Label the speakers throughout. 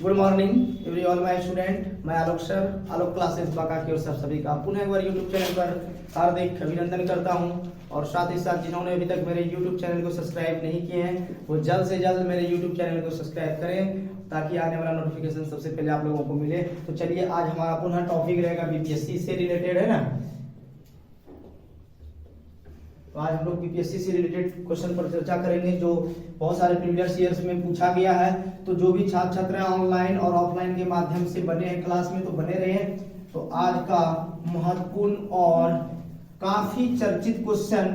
Speaker 1: Good morning every all my student. मैं आलोक sir, आलोक classes Banka की ओर से सभी का पुनः एक बार यूट्यूब चैनल पर हार्दिक अभिनंदन करता हूं। और साथ ही साथ जिन्होंने अभी तक मेरे यूट्यूब चैनल को सब्सक्राइब नहीं किए हैं वो जल्द से जल्द मेरे यूट्यूब चैनल को सब्सक्राइब करें ताकि आने वाला नोटिफिकेशन सबसे पहले आप लोगों को मिले। तो चलिए, आज हमारा पुनः टॉपिक रहेगा बीपीएससी से रिलेटेड, है ना। तो आज हम लोग बीपीएससी से रिलेटेड क्वेश्चन पर चर्चा करेंगे जो बहुत सारे प्रीवियस ईयर्स में पूछा गया है। तो जो भी छात्र छात्राएं ऑनलाइन और ऑफलाइन के माध्यम से बने हैं क्लास में, तो बने रहे। तो आज का महत्वपूर्ण और काफी चर्चित क्वेश्चन,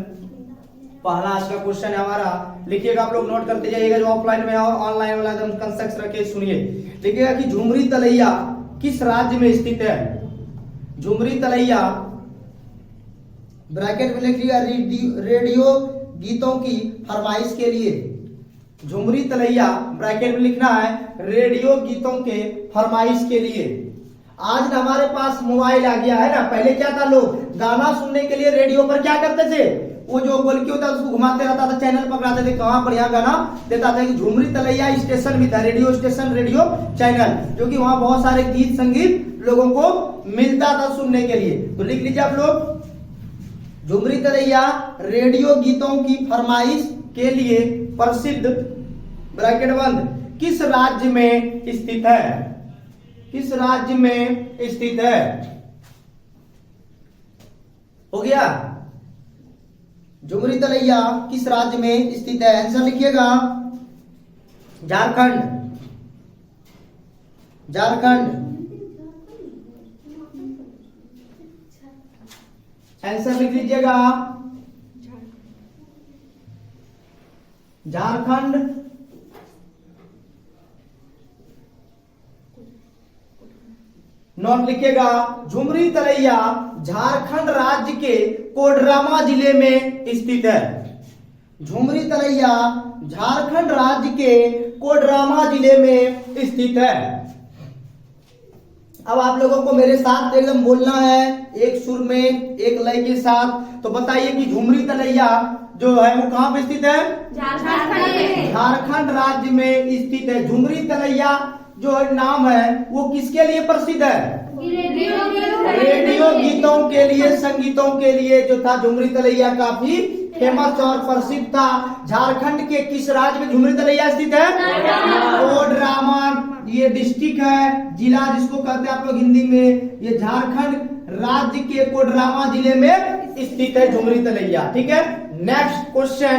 Speaker 1: पहला आज का क्वेश्चन है हमारा। लिखिएगा, आप लोग नोट करते जाइएगा। जो ऑफलाइन में और ऑनलाइन वाला एकदम कंसेप्ट रखे सुनिए। लिखिएगा कि झुमरी तलैया किस राज्य में स्थित है। झुमरी तलैया ब्रैकेट में लिखिएगा रेडियो गीतों की फरमाइश के लिए। झुमरी तलैया ब्रैकेट में लिखना है रेडियो गीतों के फरमाइश के लिए। आज ना हमारे पास मोबाइल आ गया है ना। पहले क्या था, लोग गाना सुनने के लिए रेडियो पर क्या करते थे, वो जो गोलकी होता था उसको घुमाते रहता था, चैनल पकड़ाते थे, कहां पर यहाँ गाना देता था। कि झुमरी तलैया स्टेशन भी था, रेडियो स्टेशन, रेडियो चैनल, जो कि वहां बहुत सारे गीत संगीत लोगों को मिलता था सुनने के लिए। तो लिख लीजिए आप लोग, झुमरी तलैया रेडियो गीतों की फरमाइश के लिए प्रसिद्ध, ब्रैकेट बंद, किस राज्य में स्थित है। किस राज्य में स्थित है। हो गया। झुमरी तलैया किस राज्य में स्थित है। आंसर लिखिएगा झारखंड। झारखंड। आंसर लिख लीजिएगा झारखंड। नोट लिखिएगा, झुमरी तलैया झारखंड राज्य के कोडरमा जिले में स्थित है। झुमरी तलैया झारखंड राज्य के कोडरमा जिले में स्थित है। अब आप लोगों को मेरे साथ एकदम बोलना है, एक सुर में, एक लय के साथ। तो बताइए कि झुमरी तलैया जो है वो कहां पे स्थित है। झारखंड राज्य में स्थित है। झुमरी तलैया जो नाम है वो किसके लिए प्रसिद्ध है। रेडियो गीतों के लिए, संगीतों के लिए जो था झुमरी तलैया काफी फेमस और प्रसिद्ध था। झारखंड के किस राज्य में झुमरी तलैया स्थित है। कोडरमा, ये डिस्ट्रिक्ट है, जिला जिसको कहते हैं आप लोग हिंदी में। ये झारखंड राज्य के कोडरमा जिले में स्थित है झुमरी तलैया। ठीक है। नेक्स्ट क्वेश्चन,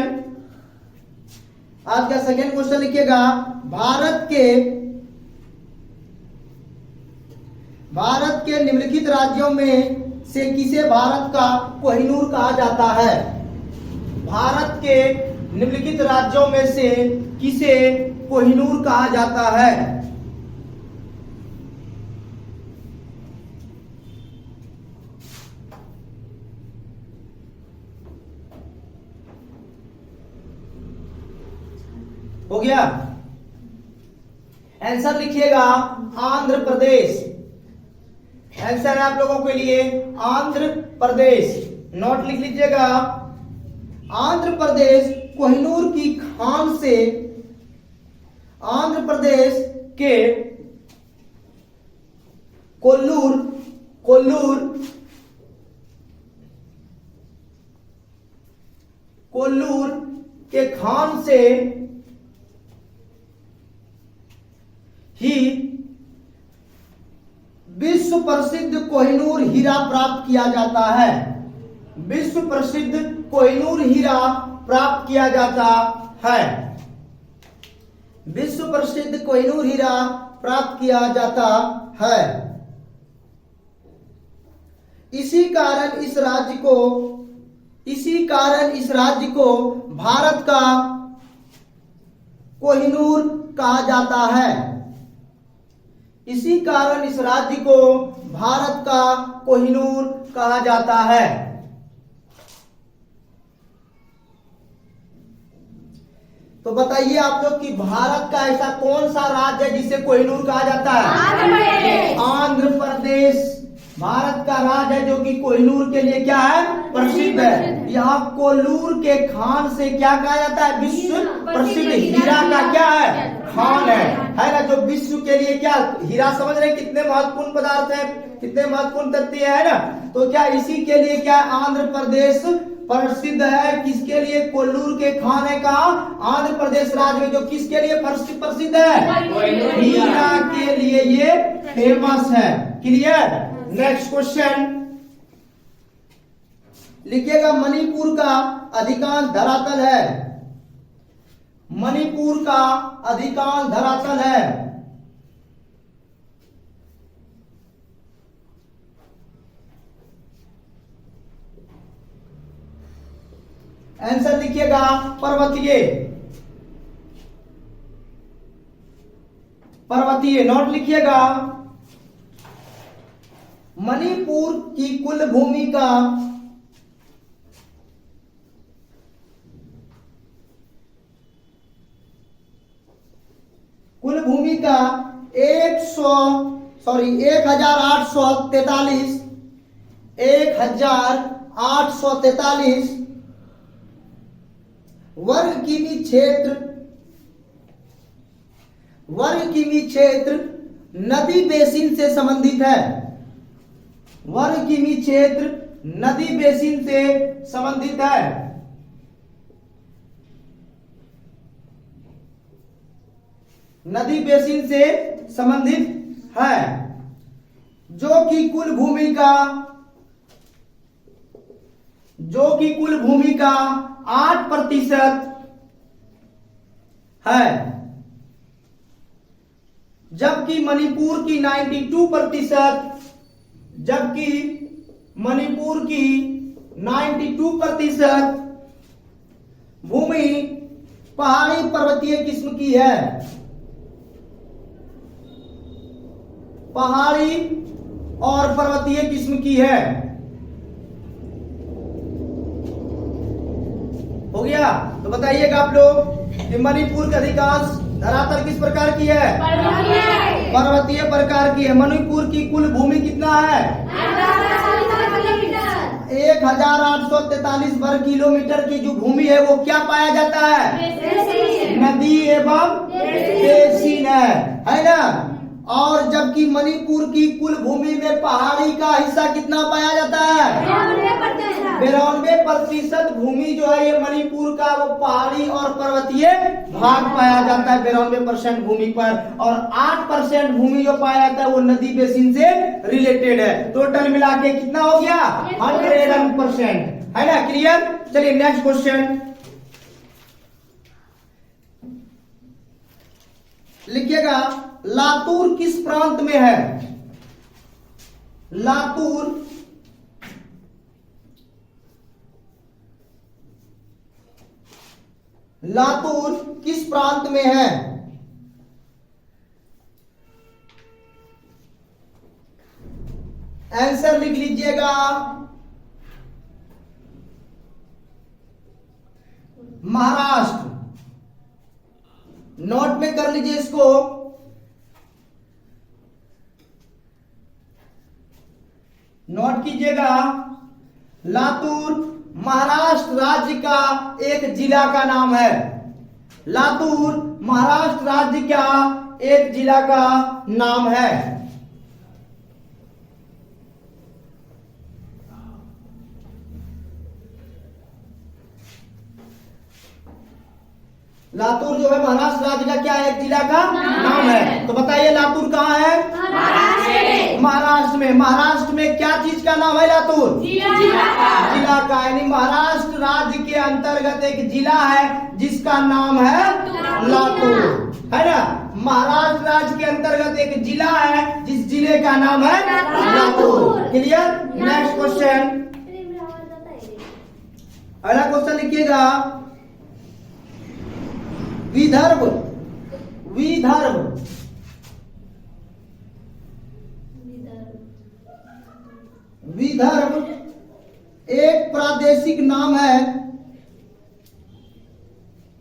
Speaker 1: आज का सेकेंड क्वेश्चन लिखिएगा, भारत के निम्नलिखित राज्यों में से किसे भारत का कोहिनूर कहा जाता है। भारत के निम्नलिखित राज्यों में से किसे कोहिनूर कहा जाता है। हो गया। आंसर लिखिएगा आंध्र प्रदेश। आंसर है आप लोगों के लिए आंध्र प्रदेश। नोट लिख लीजिएगा, आंध्र प्रदेश कोहिनूर की खान से, आंध्र प्रदेश के कोल्लूर के खान से ही विश्व प्रसिद्ध कोहिनूर हीरा प्राप्त किया जाता है। विश्व प्रसिद्ध कोहिनूर हीरा प्राप्त किया जाता है। विश्व प्रसिद्ध कोहिनूर हीरा प्राप्त किया जाता है। इसी कारण इस राज्य को भारत का कोहिनूर कहा जाता है। इसी कारण इस राज्य को भारत का कोहिनूर कहा जाता है। तो बताइए आप लोग कि भारत का ऐसा कौन सा राज्य है जिसे कोहिनूर कहा जाता है। आंध्र प्रदेश भारत का राज्य है जो कि कोहिनूर के लिए क्या है, प्रसिद्ध है। यहाँ कोल्लूर के खान से क्या कहा जाता है? विश्व प्रसिद्ध हीरा का क्या है? खान है ना, जो विश्व के लिए क्या हीरा समझ रहे हैं कितने महत्वपूर्ण पदार्थ है, कितने महत्वपूर्ण तथ्य है ना। तो क्या इसी के लिए क्या आंध्र प्रदेश प्रसिद्ध है? किसके लिए? कोल्लूर के खान है कहा? आंध्र प्रदेश राज्य में, जो किसके लिए प्रसिद्ध है? हीरा के लिए ये फेमस है। क्लियर? नेक्स्ट क्वेश्चन लिखिएगा, मणिपुर का अधिकांश धरातल है। मणिपुर का अधिकांश धरातल है। आंसर लिखिएगा पर्वतीय। पर्वतीय नोट लिखिएगा। मणिपुर की कुल भूमि का कुल भूमि का 1843 वर्ग किमी क्षेत्र नदी बेसिन से संबंधित है। वर्ग किमी क्षेत्र नदी बेसिन से संबंधित है। नदी बेसिन से संबंधित है, जो कि कुल भूमि का 8% है, जबकि मणिपुर की 92% भूमि पहाड़ी पर्वतीय किस्म की है। पहाड़ी और पर्वतीय किस्म की है। हो गया? तो बताइएगा आप लोग कि मणिपुर का अधिकांश धरातल किस प्रकार की है? पर्वतीय प्रकार की है। मणिपुर की कुल भूमि कितना है? 1843 वर्ग किलोमीटर की जो भूमि है वो क्या पाया जाता है? नदी एवं बेसिन है ना। और जबकि मणिपुर की कुल भूमि में पहाड़ी का हिस्सा कितना पाया जाता है? 92% भूमि जो है ये मणिपुर का वो पहाड़ी और पर्वतीय भाग पाया जाता है 92% भूमि पर, और 8% भूमि जो पाया जाता है वो नदी बेसिन से रिलेटेड है। टोटल मिला के कितना हो गया? 100% है ना। क्लियर? चलिए नेक्स्ट क्वेश्चन लिखिएगा, लातूर किस प्रांत में है? लातूर किस प्रांत में है? आंसर लिख लीजिएगा। महाराष्ट्र। नोट में कर लीजिए इसको। नोट कीजिएगा, लातूर महाराष्ट्र राज्य का एक जिला का नाम है। लातूर महाराष्ट्र राज्य का एक जिला का नाम है। लातूर जो है महाराष्ट्र राज्य का क्या है? एक जिला का नाम है। तो बताइए लातूर कहाँ है? महाराष्ट्र में। महाराष्ट्र में क्या चीज का नाम है? लातूर जिला का, यानी महाराष्ट्र राज्य के अंतर्गत एक जिला है जिसका नाम है लातूर, है ना। महाराष्ट्र राज्य के अंतर्गत एक जिला है जिस जिले का नाम है लातूर। क्लियर? Next question. अगला क्वेश्चन लिखिएगा, विदर्भ। विदर्भ एक प्रादेशिक नाम है।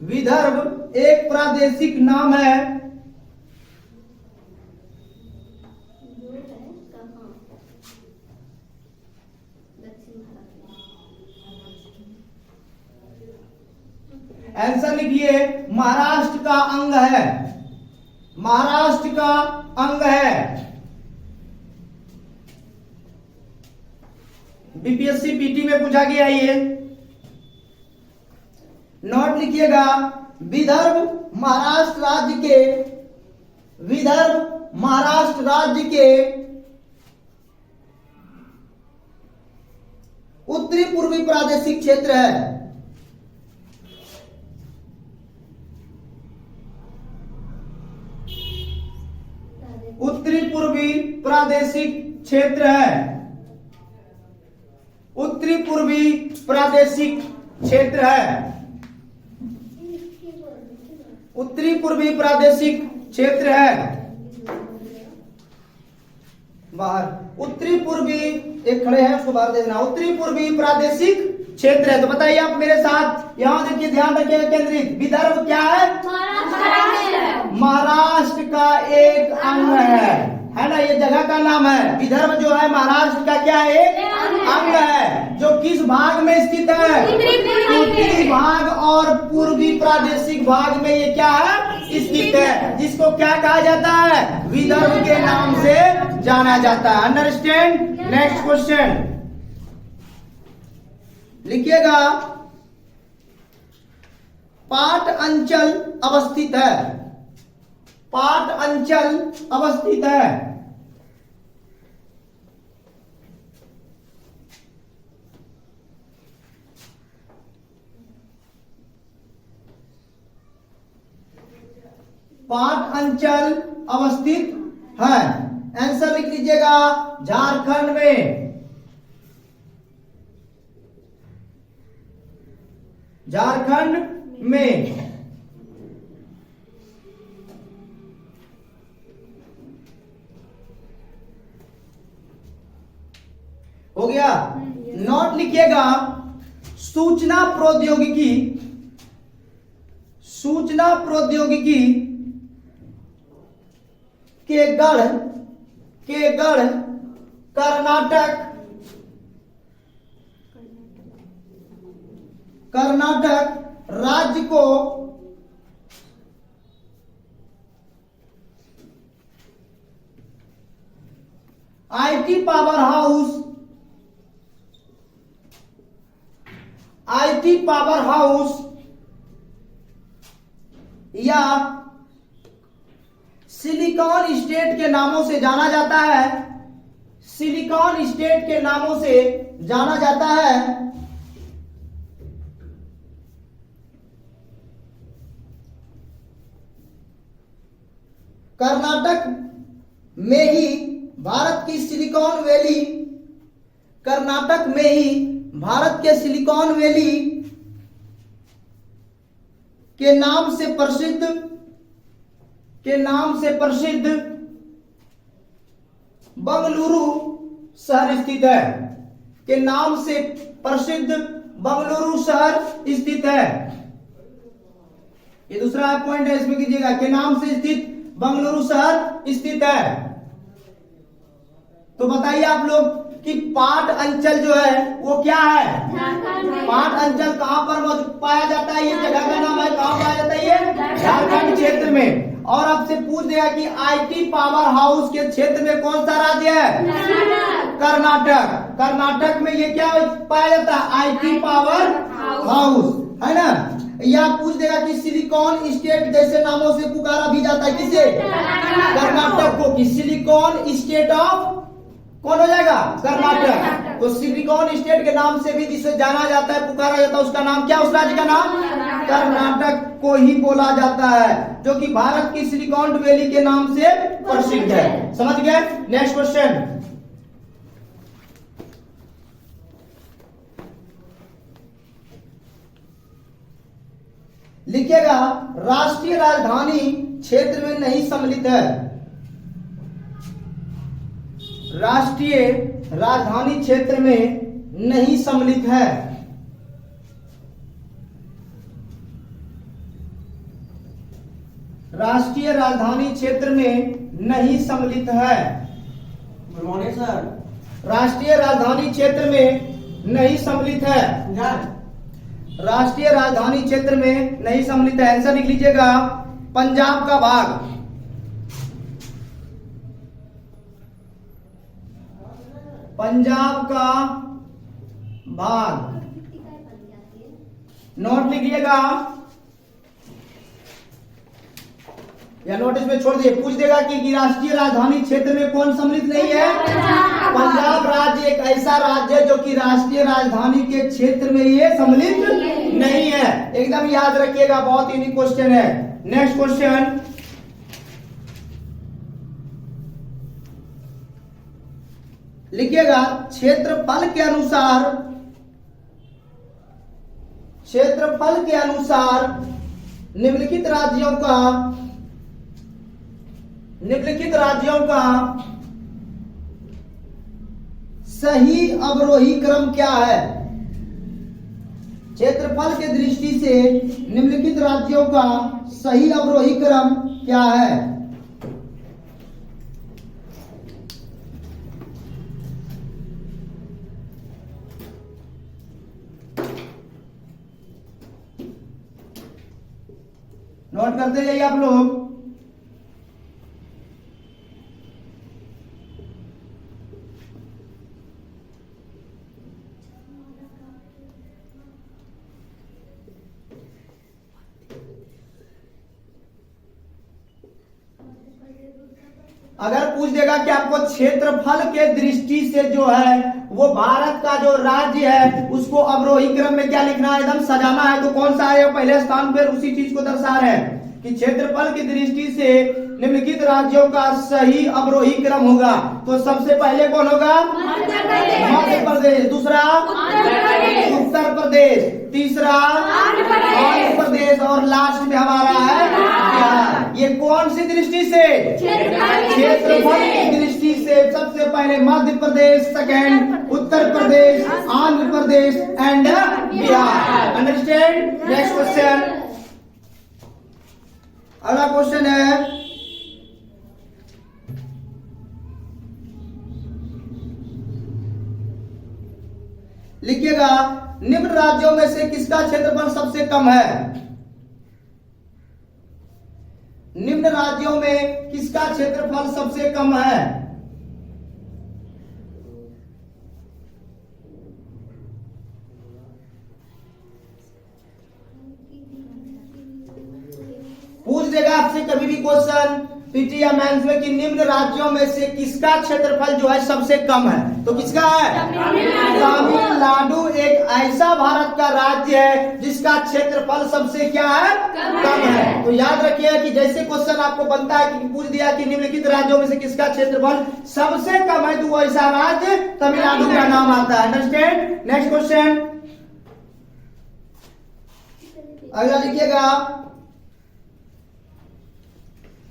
Speaker 1: विदर्भ एक प्रादेशिक नाम है आंसर लिखिए, महाराष्ट्र का अंग है, महाराष्ट्र का अंग है। बीपीएससी पीटी में पूछा गया ये। नोट लिखिएगा, विदर्भ महाराष्ट्र राज्य के, विदर्भ महाराष्ट्र राज्य के उत्तरी पूर्वी प्रादेशिक क्षेत्र है। उत्तरी पूर्वी प्रादेशिक क्षेत्र है, उत्तरी पूर्वी प्रादेशिक क्षेत्र है, उत्तरी पूर्वी प्रादेशिक क्षेत्र है। बाहर उत्तरी पूर्वी, एक खड़े हैं उसको बाहर देखना, उत्तरी पूर्वी प्रादेशिक क्षेत्र है। तो बताइए आप मेरे साथ, यहां देखिए, ध्यान रखिएगा केंद्रित। विदर्भ क्या है? महाराष्ट्र का एक अंग है ना, ये जगह का नाम है। विदर्भ जो है महाराष्ट्र का क्या है? एक अंग है। जो किस भाग में स्थित है? उत्तरी भाग और पूर्वी प्रादेशिक भाग में ये क्या है? स्थित है, जिसको क्या कहा जाता है? विदर्भ के नाम से जाना जाता है। अंडरस्टैंड? नेक्स्ट क्वेश्चन लिखिएगा, पाट अंचल अवस्थित है, पाट अंचल अवस्थित है। पाट अंचल अवस्थित है। आंसर लिख लीजिएगा, झारखंड में, झारखंड में। हो गया। नोट लिखिएगा, सूचना प्रौद्योगिकी, सूचना प्रौद्योगिकी के गढ़ कर्नाटक, कर्नाटक राज्य को IT power house, IT power house या सिलिकॉन स्टेट के नामों से जाना जाता है, सिलिकॉन स्टेट के नामों से जाना जाता है। कर्नाटक में ही भारत की सिलिकॉन वैली, कर्नाटक में ही भारत के सिलिकॉन वैली के नाम से प्रसिद्ध, के नाम से प्रसिद्ध बंगलुरु शहर स्थित है, के नाम से प्रसिद्ध बंगलुरु शहर स्थित है। ये दूसरा पॉइंट है, इसमें कीजिएगा, के नाम से स्थित बंगलुरु शहर स्थित है। तो बताइए आप लोग कि पाट अंचल जो है वो क्या है? पाट अंचल कहां पर पाया जाता है? ये जगह का नाम है, कहां पाया जाता है? ये झारखंड क्षेत्र में। और आपसे पूछ दिया कि आईटी पावर हाउस के क्षेत्र में कौन सा राज्य है? कर्नाटक। कर्नाटक में ये क्या पाया जाता है? आईटी पावर हाउस, है ना। या पूछ देगा कि सिलिकॉन स्टेट जैसे नामों से पुकारा भी जाता है, किसे? कर्नाटक को। कि सिलिकॉन स्टेट ऑफ कौन हो जाएगा? कर्नाटक। तो सिलिकॉन स्टेट के नाम से भी जिसे जाना जाता है, पुकारा जाता है, उसका नाम क्या? उस राज्य का नाम कर्नाटक को ही बोला जाता है, जो कि भारत की सिलिकॉन वैली के नाम से प्रसिद्ध है। समझ गए? नेक्स्ट क्वेश्चन लिखिएगा, राष्ट्रीय राजधानी क्षेत्र में नहीं सम्मिलित है, राष्ट्रीय राजधानी क्षेत्र में नहीं सम्मिलित है। राष्ट्रीय राजधानी क्षेत्र में नहीं सम्मिलित है।
Speaker 2: Good morning sir.
Speaker 1: राष्ट्रीय राजधानी क्षेत्र में नहीं सम्मिलित है। राष्ट्रीय राजधानी क्षेत्र में नहीं सम्मिलित है। आंसर लिख लीजिएगा पंजाब का भाग। पंजाब का भाग नोट लिखिएगा या नोटिस में छोड़ दिए। पूछ देगा कि राष्ट्रीय राजधानी क्षेत्र में कौन सम्मिलित नहीं है? पंजाब राज्य एक ऐसा राज्य है जो कि राष्ट्रीय राजधानी के क्षेत्र में ये सम्मिलित नहीं है। एकदम याद रखिएगा, बहुत यूनिक क्वेश्चन है। नेक्स्ट क्वेश्चन, लिखिएगा क्षेत्रफल के अनुसार निम्नलिखित राज्यों का सही अवरोही क्रम क्या है? क्षेत्रफल के दृष्टि से निम्नलिखित राज्यों का सही अवरोही क्रम क्या है? नोट करते जाइए आप लोग। अगर पूछ देगा कि आपको क्षेत्रफल के दृष्टि से जो है वो भारत का जो राज्य है उसको अवरोही क्रम में क्या लिखना है, एकदम सजाना है, तो कौन सा है? पहले स्थान पर उसी चीज को दर्शा रहे हैं कि क्षेत्रफल की दृष्टि से निम्नलिखित राज्यों का सही अवरोही क्रम होगा। तो सबसे पहले कौन होगा? मध्य प्रदेश, दूसरा उत्तर प्रदेश, तीसरा आंध्र प्रदेश और लास्ट में हमारा है बिहार। ये कौन सी दृष्टि से? क्षेत्रफल की दृष्टि से सबसे पहले Madhya Pradesh, second Uttar Pradesh, Andhra Pradesh and Bihar. Understand? Next question, अगला क्वेश्चन है, लिखिएगा निम्न राज्यों में से किसका क्षेत्रफल सबसे कम है? निम्न राज्यों में किसका क्षेत्रफल सबसे कम है? पूछ देगा आपसे कभी भी क्वेश्चन पीटी या मेंस में कि निम्न राज्यों में से किसका क्षेत्रफल जो है सबसे कम है, तो किसका है? तमिलनाडु एक ऐसा भारत का राज्य है जिसका क्षेत्रफल सबसे क्या है? कम है। तो याद रखिए कि जैसे क्वेश्चन आपको बनता है कि पूछ दिया कि निम्नलिखित राज्यों में से किसका क्षेत्रफल सबसे कम है, तो वो ऐसा राज्य तमिलनाडु का नाम आता है। अंडरस्टैंड? नेक्स्ट क्वेश्चन, अगला लिखिएगा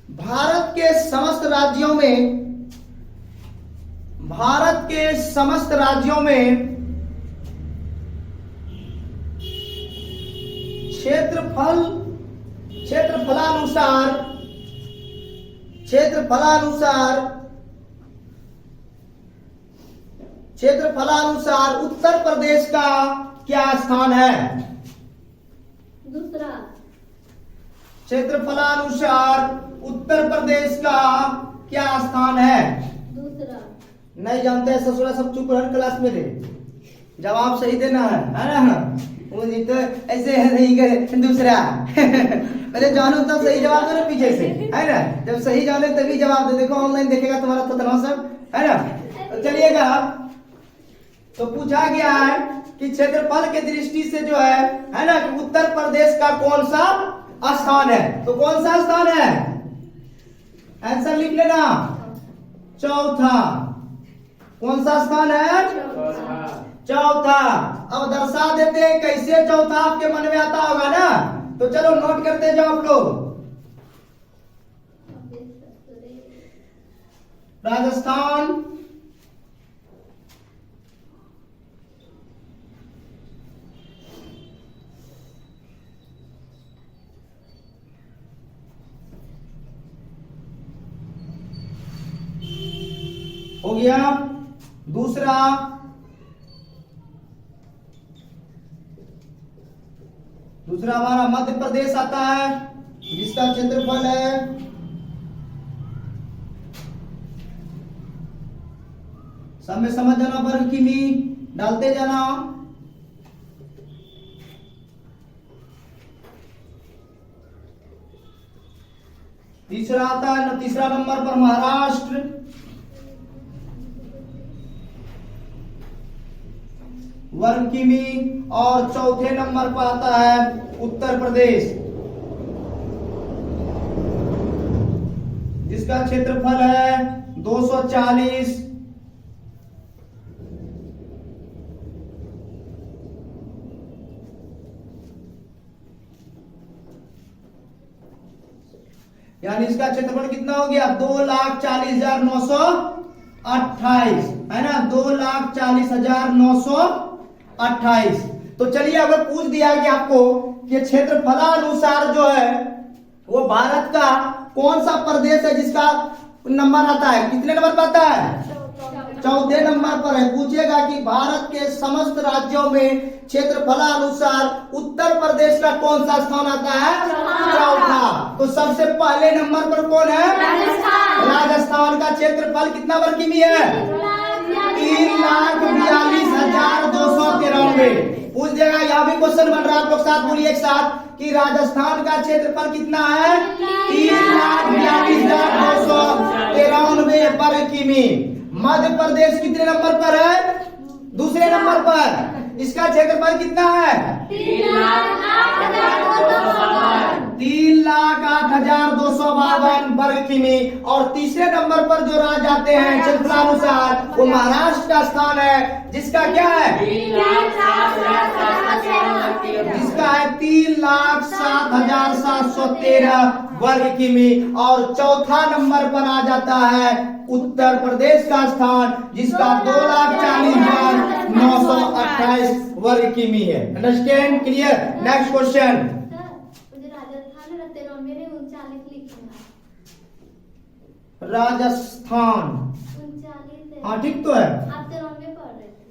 Speaker 1: भारत के समस्त राज्यों में क्षेत्रफलानुसार उत्तर प्रदेश का क्या स्थान है?
Speaker 3: दूसरा।
Speaker 1: क्षेत्रफलानुसार उत्तर प्रदेश का क्या स्थान है?
Speaker 3: दूसरा।
Speaker 1: नहीं जानते हैं ससुरा, सब चुप रहना, क्लास में दे जवाब सही देना है ना? वो नहीं तो ऐसे नहीं करे दूसरा पहले जानो तब सही जवाब देना पीछे से, है ना? जब सही जाने तभी जवाब दे। देखो ऑनलाइन देखेगा तुम्हारा तो तनाव सब, है ना? तो चलिएगा, तो पूछा गया है कि क्षेत्रफल के दृष्टि से जो है ना, कि उत्तर प्रदेश का कौन सा स्थान है? तो कौन सा स्थान है? आंसर लिख लेना, चौथा। कौन सा स्थान है? चौथा। अब दर्शा देते हैं कैसे चौथा, आपके मन में आता होगा ना, तो चलो नोट करते जाओ आप लोग। राजस्थान, हो गया। दूसरा दूसरा हमारा मध्य प्रदेश आता है, जिसका क्षेत्रफल है सब में समझ जाना, वर्ग किमी डालते जाना। तीसरा आता है, तीसरा नंबर पर महाराष्ट्र, वर्ग किमी। और चौथे नंबर पर आता है उत्तर प्रदेश, जिसका क्षेत्रफल है 240 यानी इसका क्षेत्रफल कितना हो गया? 2,40,928 है ना, 2,40,928। तो चलिए अगर पूछ दिया कि आपको कि क्षेत्रफलानुसार जो है वो भारत का कौन सा प्रदेश है जिसका नंबर आता है, कितने नंबर पर आता है? चौथे नंबर पर है। पूछेगा कि भारत के समस्त राज्यों में क्षेत्रफलानुसार उत्तर प्रदेश का कौन सा स्थान आता है? चौथा। तो सबसे पहले नंबर पर कौन है? राजस्थान का क्षेत्रफल कितना वर्ग किमी है? 3,42,293। पूछ देगा, यहाँ भी क्वेश्चन बन रहा है, आप लोग साथ बोलिए एक साथ कि राजस्थान का क्षेत्रफल कितना है? 3,42,293 वर्ग किमी। मध्य प्रदेश कितने नंबर पर है? दूसरे नंबर पर। इसका क्षेत्रफल कितना है? 3,08,252 वर्ग किमी। और तीसरे नंबर पर जो राज्य आते हैं क्षेत्रफलानुसार वो महाराष्ट्र का स्थान है, जिसका क्या है? जिसका है 3,07,713 वर्ग किमी। और चौथा नंबर पर आ जाता है उत्तर प्रदेश का स्थान, जिसका 2,40,928 वर्ग किमी है। Understand? Clear? Next question. Rajasthan, हाँ ठीक तो है,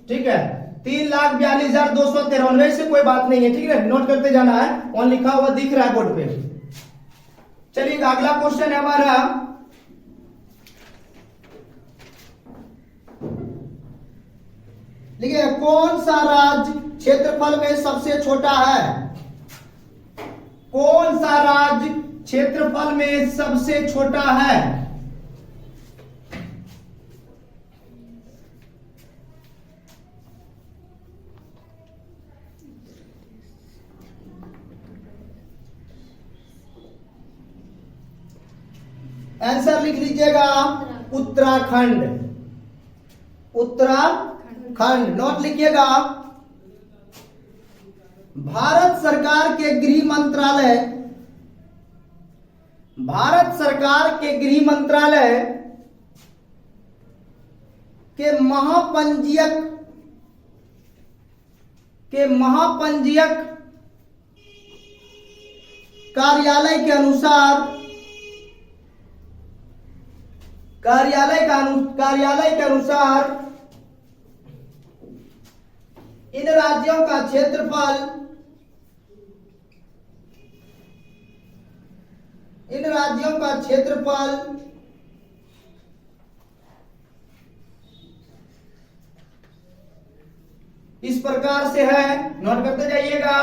Speaker 1: ठीक है। 3,42,293 से कोई बात नहीं है, ठीक है, नोट करते जाना है, वहां लिखा हुआ दिख रहा है बोर्ड पे। चलिए अगला क्वेश्चन है हमारा, देखिए कौन सा राज्य क्षेत्रफल में सबसे छोटा है? कौन सा राज्य क्षेत्रफल में सबसे छोटा है? आंसर लिख लीजिएगा, उत्तराखंड। उत्तराखंड नोट लिखिएगा। भारत सरकार के गृह मंत्रालय, भारत सरकार के गृह मंत्रालय के महापंजीयक कार्यालय के अनुसार इन राज्यों का क्षेत्रफल इस प्रकार से है, नोट करते जाइएगा।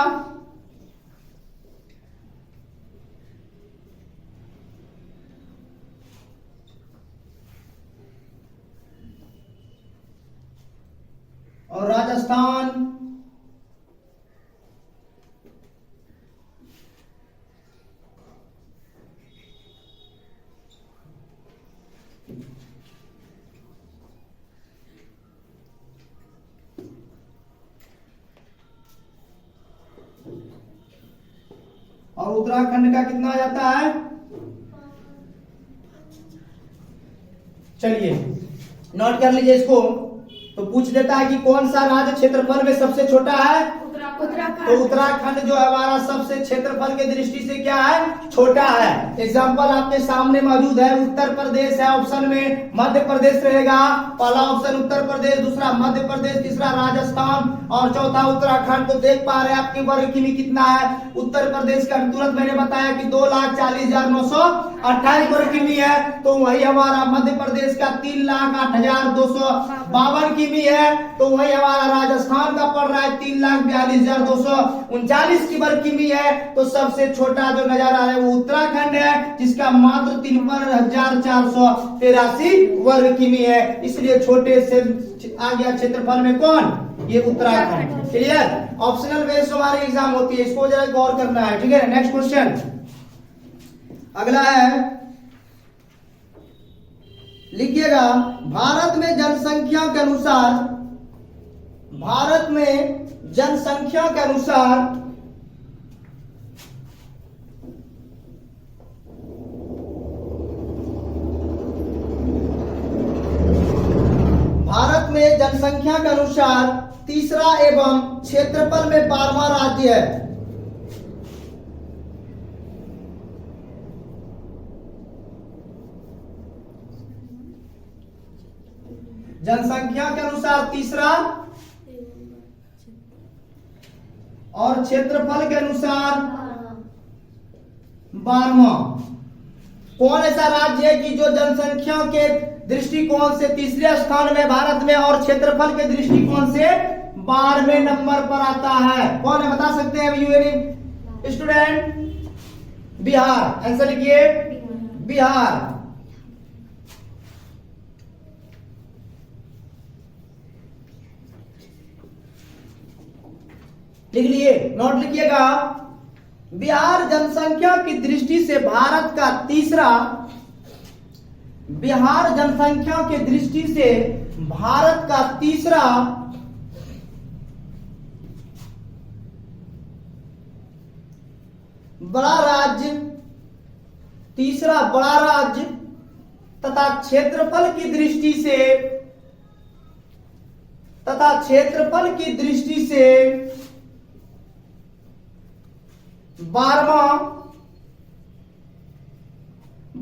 Speaker 1: और राजस्थान, और उत्तराखंड का कितना आ जाता है? चलिए नोट कर लीजिए इसको। तो पूछ देता है कि कौन सा राज्य क्षेत्रफल में सबसे छोटा है? तो उत्तराखंड जो है हमारा सबसे क्षेत्रफल के दृष्टि से क्या है, छोटा है। एग्जाम्पल आपके सामने मौजूद है, उत्तर प्रदेश है ऑप्शन में, मध्य प्रदेश रहेगा, पहला ऑप्शन उत्तर प्रदेश, दूसरा मध्य प्रदेश, तीसरा राजस्थान और चौथा उत्तराखंड। तो देख पा रहे हैं आपकी वर्ग किमी कितना है। उत्तर प्रदेश का तुरंत मैंने बताया कि 2,40,928 वर्ग किमी है, तो वही हमारा मध्य प्रदेश का 3,08,252 किमी है, तो वही हमारा राजस्थान का पड़ रहा है 3,42,239 की वर्ग किमी है। तो सबसे छोटा जो नजर आ रहा है वो उत्तराखंड है, जिसका मात्र 53,483 वर्ग किमी है। इसलिए छोटे से आ गया क्षेत्रफल में कौन, ये उत्तराखंड। क्लियर। ऑप्शनल बेस्ड हमारी एग्जाम होती है, इसको जरा गौर करना है। ठीक है, नेक्स्ट क्वेश्चन अगला है, लिखिएगा भारत में जनसंख्या के अनुसार, भारत में जनसंख्या के अनुसार भारत में जनसंख्या के अनुसार तीसरा एवं क्षेत्रफल में 12वां राज्य है। जनसंख्या के अनुसार तीसरा और क्षेत्रफल के अनुसार 12वां। कौन ऐसा राज्य है कि जो जनसंख्या के दृष्टिकोण से तीसरे स्थान में भारत में और क्षेत्रफल के दृष्टिकोण से 12वें नंबर पर आता है? कौन है, बता सकते हैं यू स्टूडेंट? बिहार। आंसर लिखिए, बिहार। लिख लिए, नोट लिखिएगा। बिहार जनसंख्या की दृष्टि से भारत का तीसरा, बिहार जनसंख्या की दृष्टि से भारत का तीसरा बड़ा राज्य, तीसरा बड़ा राज्य तथा क्षेत्रफल की दृष्टि से, तथा क्षेत्रफल की दृष्टि से 12वां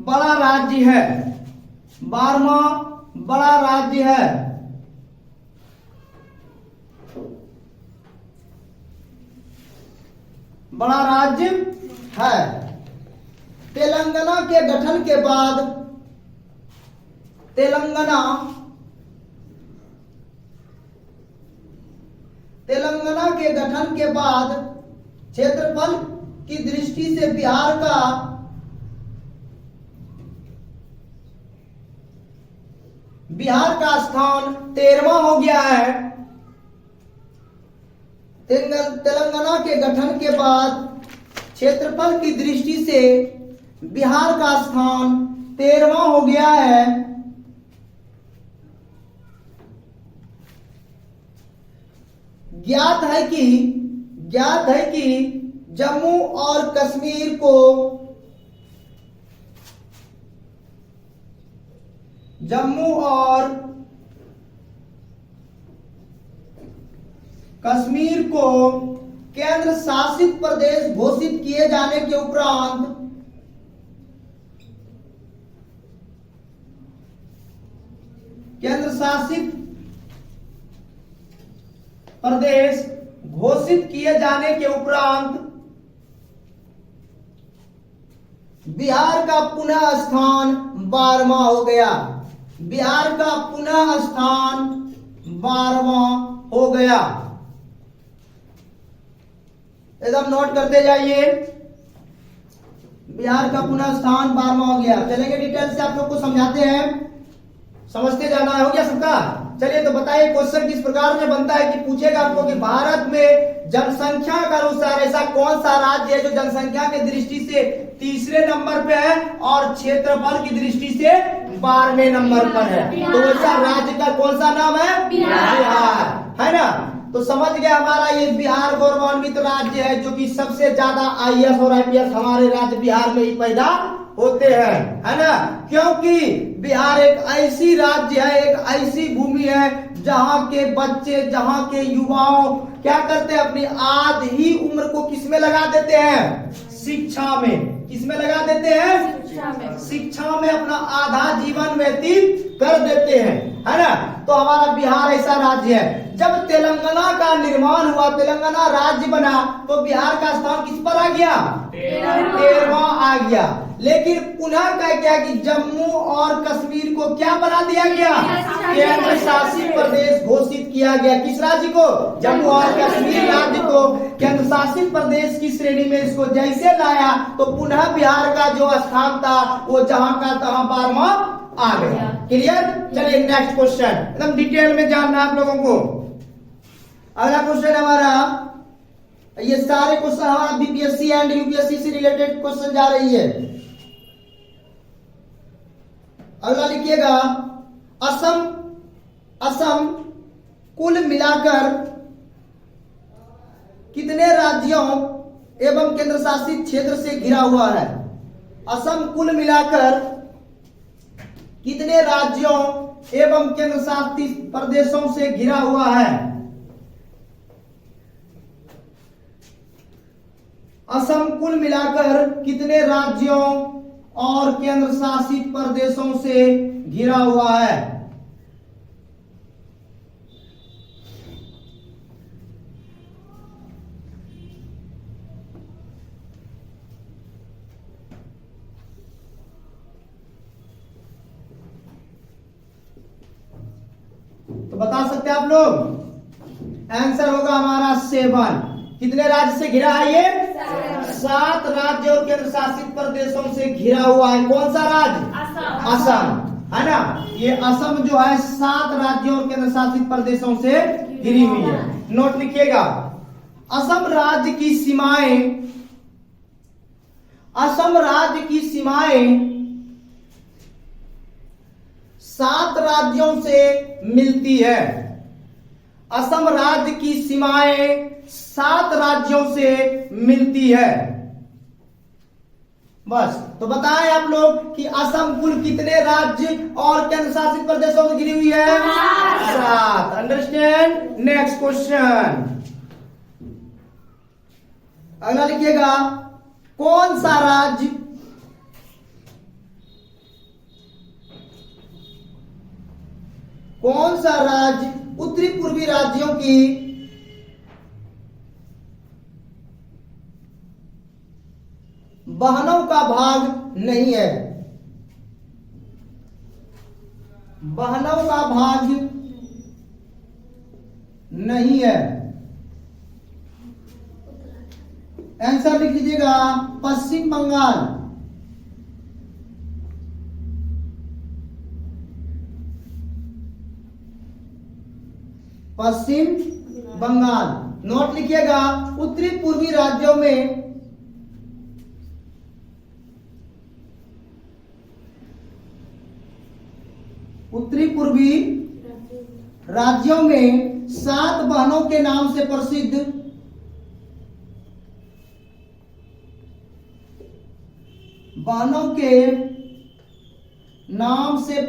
Speaker 1: बड़ा राज्य है, 12वां बड़ा राज्य है। बड़ा राज्य है। तेलंगाना के गठन के बाद, तेलंगाना के गठन के बाद क्षेत्रफल की दृष्टि से बिहार का स्थान 13वां हो गया है। तेलंगाना के गठन के बाद क्षेत्रफल की दृष्टि से बिहार का स्थान 13वां हो गया है। ज्ञात है कि जम्मू और कश्मीर को, जम्मू और कश्मीर को केंद्र शासित प्रदेश घोषित किए जाने के उपरांत केंद्र शासित प्रदेश घोषित किए जाने के उपरांत बिहार का पुनः स्थान 12वां हो गया। बिहार का पुनः स्थान 12वां हो गया। एकदम नोट करते जाइए। बिहार का पुनः स्थान 12वां हो गया। चलेंगे डिटेल से आप लोग को समझाते हैं, समझते जाना है। हो गया सबका? चलिए तो बताइए क्वेश्चन किस प्रकार से बनता है कि पूछेगा आपको कि भारत में जनसंख्या के अनुसार ऐसा कौन सा राज्य है जो जनसंख्या की दृष्टि से तीसरे नंबर पे है और क्षेत्रफल की दृष्टि से 12वें नंबर पर है। तो ऐसा राज्य का कौन सा नाम है? बिहार, है ना। तो समझ गया, हमारा ये बिहार गौरवान्वित राज्य है जो कि सबसे ज्यादा आईएएस और आईपीएस हमारे राज्य बिहार में ही पैदा होते हैं, है ना। क्योंकि बिहार एक ऐसी राज्य है, एक ऐसी भूमि है जहां के बच्चे, जहां के युवाओं क्या करते हैं, अपनी आधी उम्र को किसमें लगा देते हैं, शिक्षा में। किसमें लगा देते हैं, शिक्षा में अपना आधा जीवन व्यतीत कर देते हैं, है ना। तो हमारा बिहार ऐसा राज्य है, जब तेलंगाना का निर्माण हुआ, तेलंगाना राज्य बना, तो बिहार का स्थान किस पर आ गया, 13वां आ गया। लेकिन पुनः क्या किया कि जम्मू और कश्मीर को क्या बना दिया गया, केंद्र शासित प्रदेश घोषित किया गया। किस राज्य को, जम्मू और कश्मीर राज्य को केंद्र शासित प्रदेश की श्रेणी में इसको जैसे लाया, तो पुनः बिहार का जो स्थान था वो जहां का तहां 12वां आ गया। क्लियर। चलिए नेक्स्ट क्वेश्चन, एकदम डिटेल में जानना आप लोगों को। अगला क्वेश्चन हमारा, ये सारे क्वेश्चन हमारा बीपीएससी एंड यूपीएससी से रिलेटेड क्वेश्चन जा रही है। अगला लिखिएगा, असम कुल मिलाकर कितने राज्यों एवं केंद्र शासित क्षेत्र से घिरा हुआ है। असम कुल मिलाकर कितने राज्यों एवं केंद्र शासित प्रदेशों से घिरा हुआ है। असम कुल मिलाकर कितने राज्यों और केंद्र शासित प्रदेशों से घिरा हुआ है। तो बता सकते हैं आप लोग, आंसर होगा हमारा 7। कितने राज्य से घिरा है ये, 7 राज्य और केंद्र शासित प्रदेशों से घिरा हुआ है। कौन सा राज्य, असम, है ना। ये असम जो है 7 राज्यों और केंद्र शासित प्रदेशों से घिरी हुई है। नोट लिखिएगा, असम राज्य की सीमाएं, असम राज्य की सीमाएं 7 राज्यों से मिलती है। असम राज्य की सीमाएं 7 राज्यों से मिलती है। बस, तो बताएं आप लोग कि असम कुल कितने राज्य और केंद्र शासित प्रदेशों से घिरी हुई है, 7। अंडरस्टैंड। नेक्स्ट क्वेश्चन, अगला लिखिएगा, कौन सा राज्य उत्तरी पूर्वी राज्यों की बहनों का भाग नहीं है। बहनों का भाग नहीं है। आंसर लिख लीजिएगा, पश्चिम बंगाल। पश्चिम बंगाल। नोट लिखिएगा, उत्तरी पूर्वी राज्यों में उत्तरी पूर्वी राज्यों में 7 बहनों के नाम से प्रसिद्ध बहनों के नाम से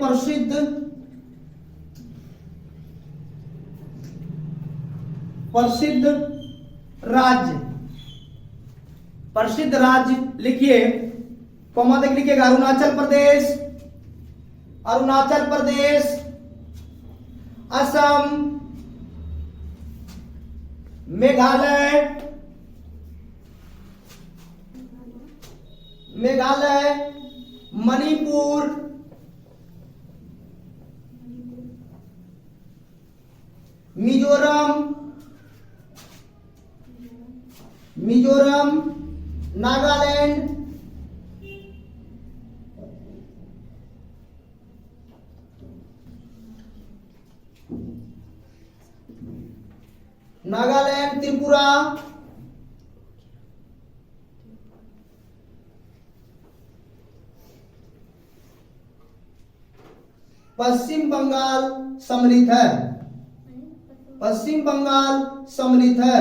Speaker 1: प्रसिद्ध राज्य लिखिए, कॉमा देख लिखिएगा, अरुणाचल प्रदेश, असम, मेघालय, मणिपुर, मिजोरम, नागालैंड, त्रिपुरा, पश्चिम बंगाल सम्मिलित है।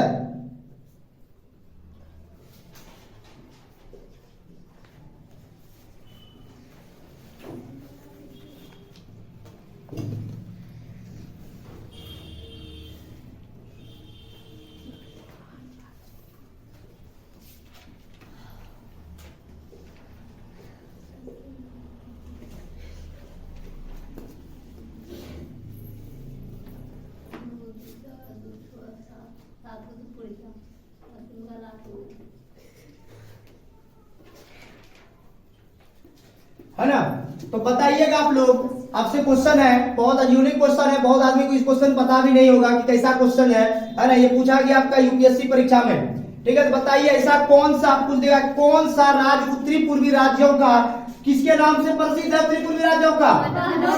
Speaker 1: है ना। तो बताइएगा आप लोग, आपसे क्वेश्चन है, बहुत यूनिक क्वेश्चन है, बहुत आदमी को इस क्वेश्चन पता भी नहीं होगा कि कैसा क्वेश्चन है ना। ये पूछा गया आपका यूपीएससी परीक्षा में, ठीक है। तो बताइए ऐसा कौन सा, आप पूछ देगा कौन सा राज्य उत्तरी पूर्वी राज्यों का किसके नाम से प्रसिद्ध है? उत्तरी पूर्वी राज्यों का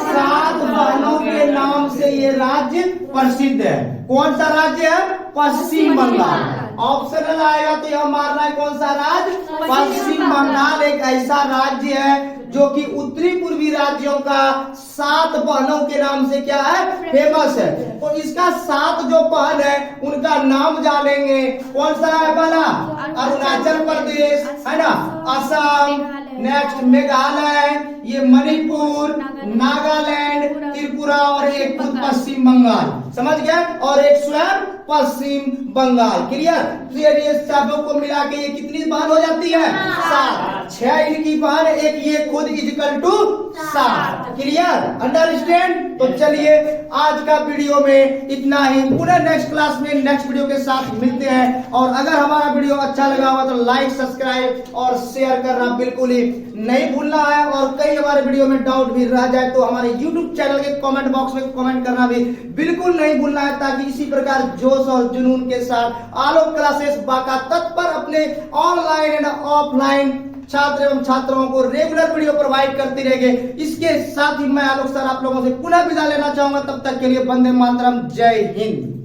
Speaker 1: 7 बहनों के नाम से ये राज्य प्रसिद्ध है। कौन सा राज्य है? पश्चिम बंगाल। ऑप्शनल आएगा तो यह मारना है कौन सा राज्य? पश्चिम बंगाल एक ऐसा राज्य है जो कि उत्तरी पूर्वी राज्यों का 7 बहनों के नाम से क्या है? फेमस है। तो इसका 7 जो बहन है उनका नाम जानेंगे। कौन सा है? पहला अरुणाचल प्रदेश, है ना, असम, नेक्स्ट मेघालय, ये मणिपुर, नागालैंड, त्रिपुरा और एक पश्चिम बंगाल। समझ गया? और एक स्वयं पश्चिम बंगाल। क्लियर? तो ये सबों को मिला के ये कितनी बहन हो जाती है? 7। 6 इनकी बहन, एक ये खुद इक्वल टू 7। क्लियर? अंडरस्टैंड? तो चलिए आज का वीडियो में इतना ही। पुनः नेक्स्ट क्लास में नेक्स्ट वीडियो के साथ मिलते हैं। और अगर हमारा वीडियो अच्छा लगा हुआ तो लाइक, सब्सक्राइब और शेयर करना बिल्कुल ही नहीं भूलना है। और कई हमारे वीडियो में डाउट भी रह जाए तो हमारे यूट्यूब चैनल के कमेंट बॉक्स में कमेंट करना भी बिल्कुल नहीं भूलना है, ताकि इसी प्रकार जोश और जुनून के साथ आलोक क्लासेस बाका तत्पर अपने ऑनलाइन एंड ऑफलाइन छात्र एवं छात्राओं को रेगुलर वीडियो प्रोवाइड करते रहेंगे। इसके साथ ही मैं आलोक सर आप लोगों से पुनः विदा लेना चाहूंगा। तब तक के लिए वंदे मातरम, जय हिंद।